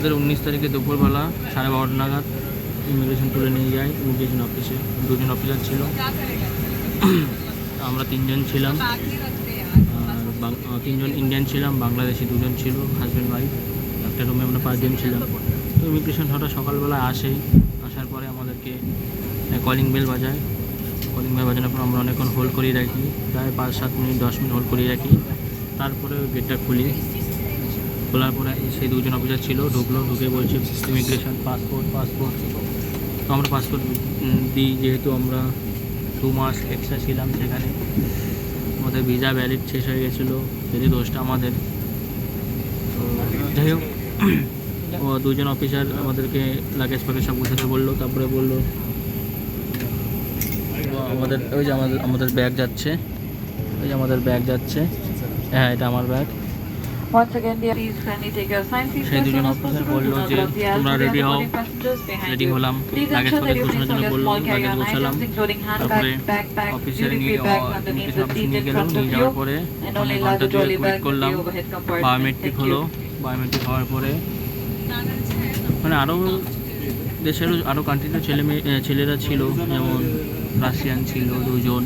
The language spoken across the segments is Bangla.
আমাদের 19 তারিখে দুপুরবেলা 12:30 নাগাদ ইমিগ্রেশন তুলে নিয়ে যায় ইমিগ্রেশন অফিসে। দুজন অফিসার ছিল, আমরা 3 জন ছিলাম, আর 3 জন ইন্ডিয়ান ছিলাম, বাংলাদেশি 2 জন ছিল, হাজব্যান্ড ওয়াইফ। একটা রুমে আমরা 5 জন ছিলাম। তো ইমিগ্রেশন হঠাৎ সকালবেলা আসার পরে আমাদেরকে কলিং বেল বাজায়। কলিং বেল বাজানোর পর আমরা অনেকক্ষণ হোল্ড করিয়ে রাখি, প্রায় 5-7 মিনিট 10 মিনিট হোল্ড করিয়ে রাখি। তারপরে গেটটা খুলি, খোলার পরে সেই 2 জন অফিসার ছিল, ঢুকে বলছে ইমিগ্রেশন পাসপোর্ট। তো আমরা পাসপোর্ট দিই, যেহেতু আমরা 2 মাস এক্সট্রা ছিলাম সেখানে, আমাদের ভিসা ভ্যালিড শেষ হয়ে গেছিলো, যদি দোষটা আমাদের। তো যাই হোক, ও 2 জন অফিসার আমাদেরকে লাগেজ ফাগেজ সব গুছাতে বললো। তারপরে বললো আমাদের ওই যে আমাদের ব্যাগ যাচ্ছে, হ্যাঁ এটা আমার ব্যাগ। সেই 2 জন অফিসার বললো যে তোমরা রেডি হও। রেডি হলাম, লাগেজ ফাগেজ গোছানোর জন্য বললো, লাগেজ গোছালাম। তারপরে অফিসে নিয়ে গেল, নিয়ে যাওয়ার পরে অনেক ঘন্টা 2 ওয়েট করলাম। বায়োমেট্রিক হলো, বায়োমেট্রিক হওয়ার পরে মানে আরও দেশেরও আরও কান্ট্রিরও ছেলেরা ছিল, যেমন রাশিয়ান ছিল 2 জন,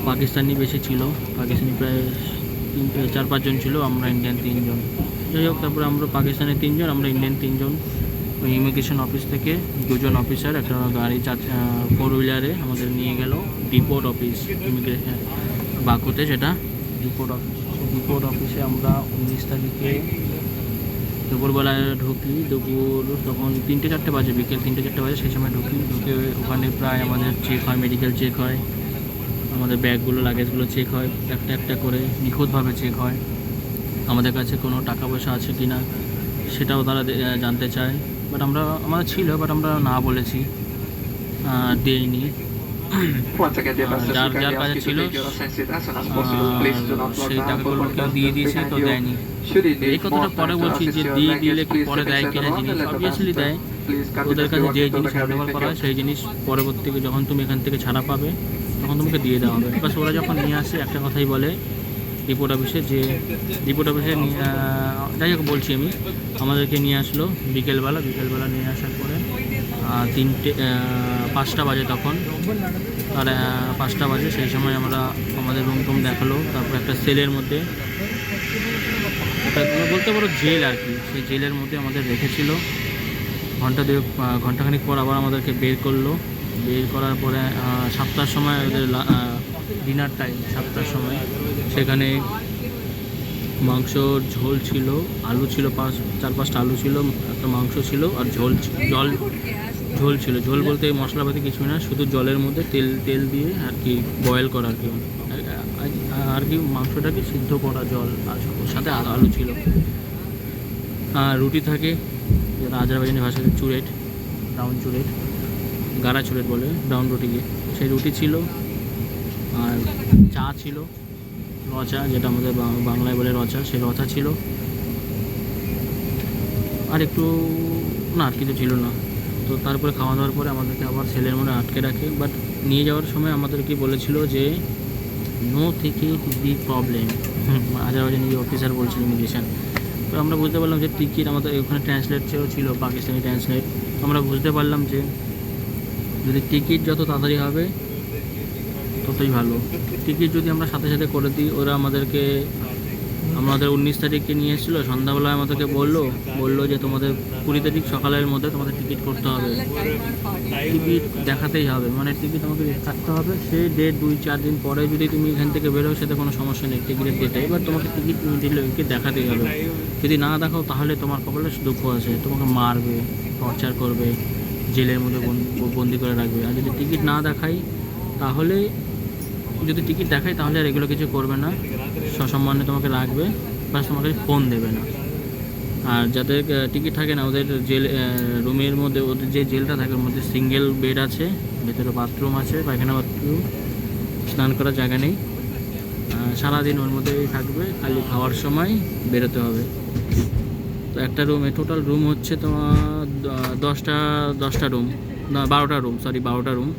পাকিস্তানি বেশি ছিল, পাকিস্তানি প্রায় 4-5 জন ছিল, আমরা ইন্ডিয়ান 3 জন। যাই হোক, তারপরে আমরা পাকিস্তানি 3 জন, আমরা ইন্ডিয়ান 3 জন। ওই ইমিগ্রেশন অফিস থেকে 2 জন অফিসার একটা গাড়ি 4 হুইলারে আমাদের নিয়ে গেল ডিপোর্ট অফিস, ইমিগ্রেশন বাকুতে, সেটা ডিপোর্ট অফিস। ডিপোর্ট অফিসে আমরা 19 তারিখে দুপুরবেলায় ঢুকি। দুপুর তখন 3-4 বাজে, বিকেল 3-4 বাজে, সেই সময় ঢুকে ওখানে প্রায় আমাদের চেক হয়, মেডিকেল চেক হয়, আমাদের ব্যাগগুলো লাগেজগুলো চেক হয়, একটা করে নিখুঁতভাবে চেক হয়। আমাদের কাছে কোনো টাকা পয়সা আছে কি না সেটাও তারা জানতে চায়। বাট আমাদের ছিল, বাট আমরা না বলেছি, দেইনি। যার কাছে ছিল সেই টাকাগুলো কেউ দিয়ে দিয়েছে, কেউ দেয়নি। এই কথাটা পরে বলছি যে দিয়ে দিলে কি পরে দেয় কিনা জিনিস, অবভিয়াসলি দেয়। ওদের কাছে যে জিনিস হ্যান্ডওভার করা হয় সেই জিনিস পরবর্তীতে যখন তুমি এখান থেকে ছাড়া পাবে তখন তোমাকে দিয়ে দেওয়া হবে। বাস ওরা যখন নিয়ে আসে একটা কথাই বলে রিপোর্ট অফিসে, যে রিপোর্ট অফিসে যাই হোক বলছি আমি, আমাদেরকে নিয়ে আসলো বিকেলবেলা নিয়ে আসার পরে 5টা বাজে তখন, আর 5টা বাজে সেই সময় আমাদের রুম দেখালো। তারপর একটা সেলের মধ্যে, বলতে পারো জেল আর কি, সেই জেলের মধ্যে আমাদের রেখেছিল ঘন্টাখানিক পর আবার আমাদেরকে বের করলো। বের করার পরে 7টার সময় ওদের ডিনার টাইম, 7টার সময় সেখানে মাংসর ঝোল ছিল, আলু ছিল 4-5টা আলু ছিল, একটা মাংস ছিল, আর ঝোল ছিল। ঝোল বলতে মশলাপাতি কিছু না, শুধু জলের মধ্যে তেল দিয়ে আর কি বয়েল করা আর কি মাংসটাকে সিদ্ধ করা জল, আর সাথে আলু ছিল। আর রুটি থাকে, যেটা আজারবাইজানি ভাষাতে চুরেট, ব্রাউন চুরেট, গাড়া চুরেট বলে ব্রাউন রুটিকে, সেই রুটি ছিল। আর চা ছিল, রচা, যেটা আমাদের বাংলায় বলে রচা, সেই রচা ছিল। আর একটু না, আর কিছু ছিল না। তো তারপরে খাওয়া দাওয়ার পরে আমাদেরকে আবার সেলের মধ্যে আটকে রাখে। বাট নিয়ে যাওয়ার সময় আমাদেরকে বলেছিল যে নো থেকে দি প্রবলেম, আজারবাইজানি অফিসার বলছিল ইমিগ্রেশন। তো আমরা বুঝতে পারলাম যে টিকিট, আমাদের ওখানে ট্রান্সলেট ছিল, পাকিস্তানি ট্রান্সলেট। আমরা বুঝতে পারলাম যে যদি টিকিট যত তাড়াতাড়ি হবে ততই ভালো। টিকিট যদি আমরা সাথে সাথে করে দিই, ওরা আমাদের 19 তারিখে নিয়ে এসেছিলো, সন্ধ্যাবেলায় আমাদেরকে বললো যে তোমাদের 20 তারিখ সকালের মধ্যে তোমাদের টিকিট করতে হবে, টিকিট দেখাতেই হবে, মানে টিকিট আমাকে থাকতে হবে। সেই ডেট 2-4 দিন পরে যদি তুমি এখান থেকে বেরো সেটা কোনো সমস্যা নেই, টিকিটের ডেটে। এবার তোমাকে টিকিট দিলে দেখাতেই হবে। যদি না দেখাও তাহলে তোমার কপালে দুঃখ আছে, তোমাকে মারবে, টর্চার করবে, জেলের মধ্যে বন্দি করে রাখবে। আর যদি টিকিট না দেখাই তাহলে, যদি টিকিট দেখাই তাহলে আর এগুলো কিছু করবে না, সসম্মানে তোমাকে রাখবে, বাস তোমাকে ফোন দেবে না। আর যাদের টিকিট থাকে না, ওদের রুমের মধ্যে, ওদের যে জেলটা থাকে ওর মধ্যে সিঙ্গেল বেড আছে, ভেতরে বাথরুম আছে, পায়খানা বাথরুম, স্নান করার জায়গা নেই। সারাদিন ওর মধ্যেই থাকবে, খালি খাওয়ার সময় বেরোতে হবে। তো একটা রুমে টোটাল রুম হচ্ছে তোমার 10টা রুম, না 12টা রুম।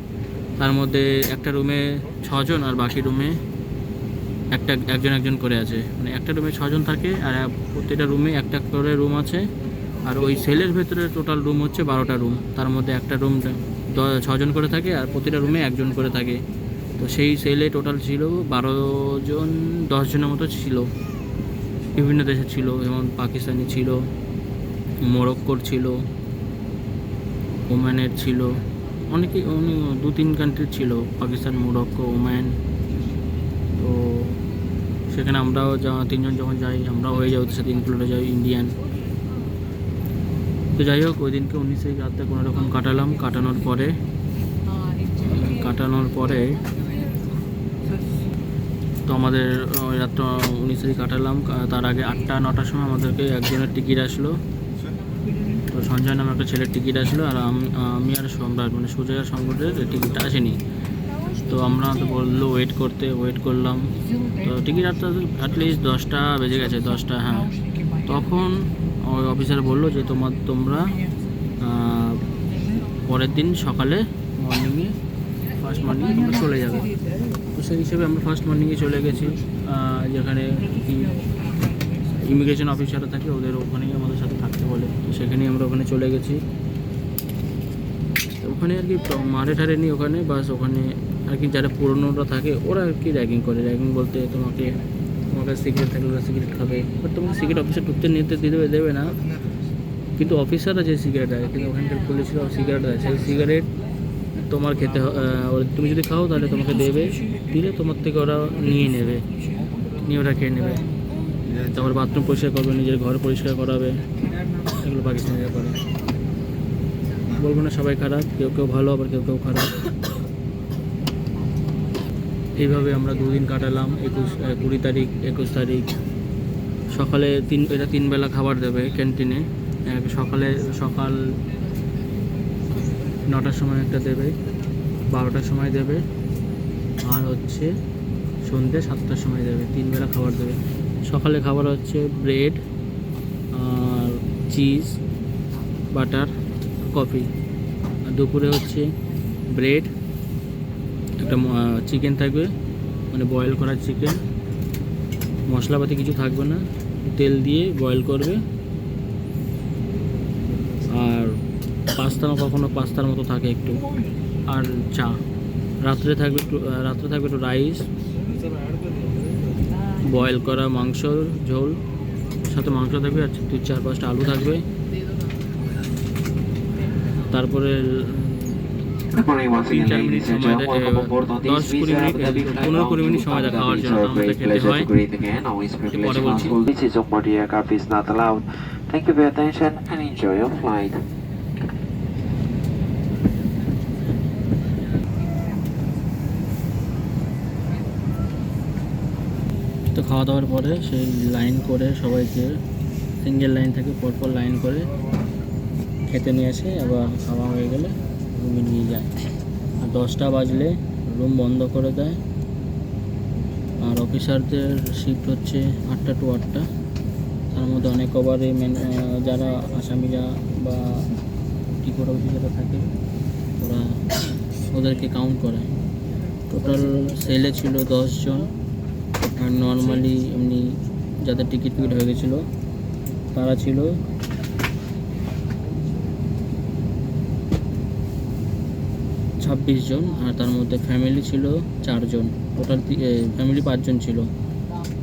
তার মধ্যে একটা রুমে 6 জন, আর বাকি রুমে একজন করে আছে, মানে একটা রুমে 6 জন থাকে। আর প্রত্যেকটা রুমে একটা করে রুম আছে, আর ওই সেলের ভেতরে টোটাল রুম হচ্ছে 12টা রুম, তার মধ্যে একটা রুম 6জন করে থাকে আর প্রতিটা রুমে একজন করে থাকে। তো সেই সেলে টোটাল ছিল 12জন, 10জনের মতো ছিল। বিভিন্ন দেশের ছিল, যেমন পাকিস্তানি ছিল, মরক্কোর ছিল, ওমানের ছিল, অনেকেই 2-3 কান্ট্রির ছিল, পাকিস্তান, মরক্কো, ওমান। তো সেখানে আমরাও 3জন যখন যাই, আমরাও হয়ে যাই ওদের সাথে ইনক্লুড হয়ে যাই ইন্ডিয়ান। তো যাই হোক, ওই দিনকে 19 তারিখ রাতটা কোনো রকম কাটালাম। কাটানোর পরে তো আমাদের ওই রাতটা 19 তারিখ কাটালাম। তার আগে 8টা-9টার সময় আমাদেরকে একজনের টিকিট আসলো। তো সঞ্জয় নামে একটা ছেলের টিকিট আসলো, আর আমি আর সম্রাট মানে সুজয় আর সংগঠনের টিকিটটা আসেনি। তো আমরা তো বললো ওয়েট করলাম। তো টিকিট অ্যাটলিস্ট 10টা বেজে গেছে, 10টা, হ্যাঁ। তখন ওই অফিসার বললো যে তোমরা পরের দিন সকালে ফার্স্ট মর্নিংয়ে তোমরা চলে যাবে। তো সেই হিসেবে আমরা ফার্স্ট মর্নিংয়ে চলে গেছি, যেখানে কি ইমিগ্রেশন অফিসাররা থাকে, ওদের ওখানেই আমাদের সাথে থাকতে বলে। তো সেখানেই আমরা ওখানে চলে গেছি। ওখানে আর কি মারে ঠারে নি ওখানে, বাস ওখানে আর কি যারা পুরনোরা থাকে ওরা আর কি র্যাগিং করে। র্যাগিং বলতে তোমার কাছে সিগারেট থাকলে ওরা সিগারেট খাবে, বাট তোমাকে সিগারেট অফিসে ঢুকতে নিতে দেবে না। কিন্তু অফিসাররা যে সিগারেট দেয়, কিন্তু ওখানকার পুলিশরা সিগারেট দেয়, সেই সিগারেট তোমার খেতে তুমি যদি খাও তাহলে তোমাকে দিলে তোমার থেকে ওরা নিয়ে ওরা খেয়ে নেবে। তারপর বাথরুম পরিষ্কার করবে, নিজের ঘর পরিষ্কার করাবে, এগুলো পাকিস্তানিরা করে। বলবো না সবাই খারাপ, কেউ ভালো, আবার কেউ খারাপ। এইভাবে আমরা 2 দিন কাটালাম। 20 তারিখ, 21 তারিখ সকালে 3 বেলা খাবার দেবে ক্যান্টিনে। সকাল 9টার সময় একটা দেবে, 12টার সময় দেবে, আর হচ্ছে সন্ধ্যে 7টার সময় দেবে। 3 বেলা খাবার দেবে। সকালে খাবার হচ্ছে ব্রেড আর চিজ, বাটার, কফি। আর দুপুরে হচ্ছে ব্রেড, একটা চিকেন থাকবে, মানে বয়েল করা চিকেন, মশলাপাতি কিছু থাকবে না, তেল দিয়ে বয়েল করবে। আর কখনো পাস্তার মতো থাকে একটু, আর চা। রাত্রে থাকবে একটু রাইস, বয়েল করা মাংস ঝোল, সাথে মাংস থাকবে, আর 4-5টা আলু থাকবে। তারপরে 3-4 মিনিট সময় দেয়, 10-20 মিনিট 15-20 মিনিট সময় দেয় খাওয়ার জন্য, আমাদের খেতে হয়। পরে বলছি। Usage of board aircraft is not allowed. Thank you for your attention and enjoy your flight. তো খাওয়া দাওয়ার পরে সেই লাইন করে সবাইকে, সিঙ্গেল লাইন থেকে পরপর লাইন করে খেতে নিয়ে আসে। আবার খাওয়া হয়ে গেলে রুমে নিয়ে যায়। আর 10টা বাজলে রুম বন্ধ করে দেয়। আর অফিসারদের শিফট হচ্ছে 8টা to 8টা। তার মধ্যে অনেক ওভারে যারা আসামিরা বা টিকিট অফিসাররা থাকে ওদেরকে কাউন্ট করে। টোটাল সেলে ছিল 10 জন। আর নর্মালি এমনি যাদের টিকিট হয়ে গেছিলো তারা ছিল 26 জন। আর তার মধ্যে ফ্যামিলি ছিল 4 জন। টোটাল ফ্যামিলি 5 জন ছিল।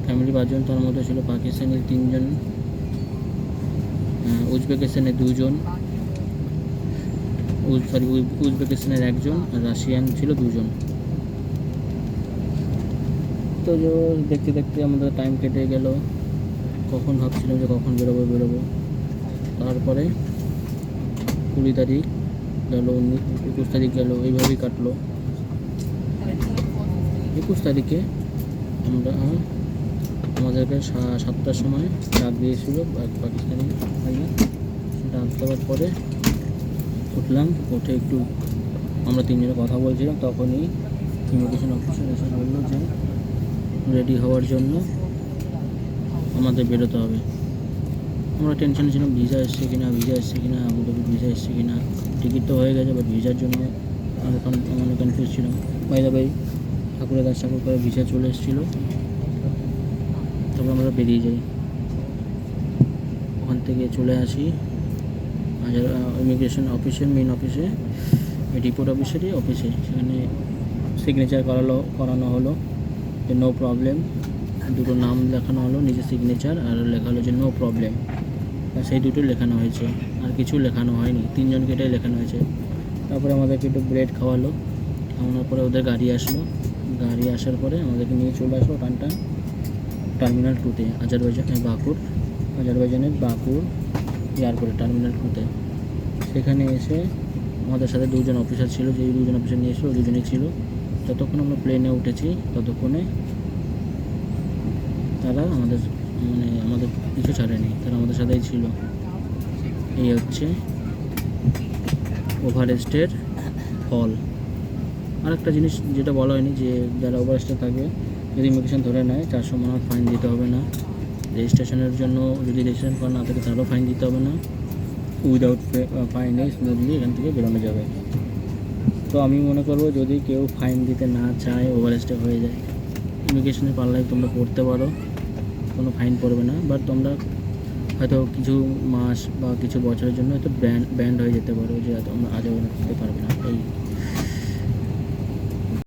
তার মধ্যে ছিল পাকিস্তানি 3 জন, উজবেকিস্তানের 2 জন, উজবেকিস্তানের 1 জন, আর রাশিয়ান ছিল 2 জন। তো দেখতে দেখতে আমাদের টাইম কেটে গেল। কখন ভাবছিলাম যে কখন বেরোবো। তারপরে 20 তারিখ গেল, 21 তারিখ গেল, এইভাবেই কাটলো। 21 তারিখে আমাদেরকে 7টার সময় ডাক দিয়েছিল পাকিস্তানি ভাইয়া। ডাক দেওয়ার পরে উঠে একটু আমরা 3 জনে কথা বলছিলাম। তখনই ইমিগ্রেশন অফিসার এসে বললো যে রেডি হওয়ার জন্য আমাদের বেরোতে হবে। আমরা টেনশনে ছিলাম ভিসা এসছে কিনা, আবুধাবির ভিসা এসছে কিনা। টিকিট তো হয়ে গেছে, বাট ভিসার জন্য আমরা কনফিউজ ছিলাম। ভাই ঠাকুরের কাজ করে ভিসা চলে এসেছিলো। তারপর আমরা বেরিয়ে যাই, ওখান থেকে চলে আসি ইমিগ্রেশন অফিসে, মেন অফিসে, রিপোর্ট অফিসারই অফিসে, সেখানে সিগনেচার করানো হলো যে নো প্রবলেম। দুটো নাম লেখানো হলো, নিজের সিগনেচার, আর লেখা হলো যে নো প্রবলেম। সেই দুটো লেখানো হয়েছে, আর কিছু লেখানো হয়নি, তিনজনকে এটাই লেখানো হয়েছে। তারপরে আমাদেরকে একটু ব্রেড খাওয়ালো, খাওয়ানোর পরে ওদের গাড়ি আসলো, গাড়ি আসার পরে আমাদেরকে নিয়ে চলে আসলো টার্মিনাল 2-তে, আজারবাইজানের বাকুর এয়ারপোর্টে, টার্মিনাল 2-তে। সেখানে এসে আমাদের সাথে দুজন অফিসার ছিল, যেই দুজন অফিসার নিয়ে এসেছিলো দুজনেই ছিল। যতক্ষণ আমরা প্লেনে উঠেছি ততক্ষণে তারা আমাদের কিছু ছাড়েনি, তারা আমাদের সাথেই ছিল। এই হচ্ছে ওভারেস্টের ফল। আর একটা জিনিস যেটা বলা হয়নি, যে যারা ওভারেস্টে থাকে যদি ইমিগ্রেশন ধরে নেয় 400 মানার ফাইন দিতে হবে না। রেজিস্ট্রেশনের জন্য যদি রেজিস্ট্রেশন করা না থাকে তারও ফাইন দিতে হবে না। উইদাউট ফাইনে স্মুথলি এখান থেকে বেরোনো যাবে। তো আমি মনে করবো যদি কেউ ফাইন দিতে না চায়, ওভারেস্টে হয়ে যায়, ইমিগ্রেশনের পাল্লায় তোমরা পড়তে পারো, কোনো ফাইন পড়বে না। বাট তোমরা হয়তো কিছু মাস বা কিছু বছরের জন্য হয়তো ব্যান্ড হয়ে যেতে পারো, যে তোমরা আজ দিতে পারবে না। এই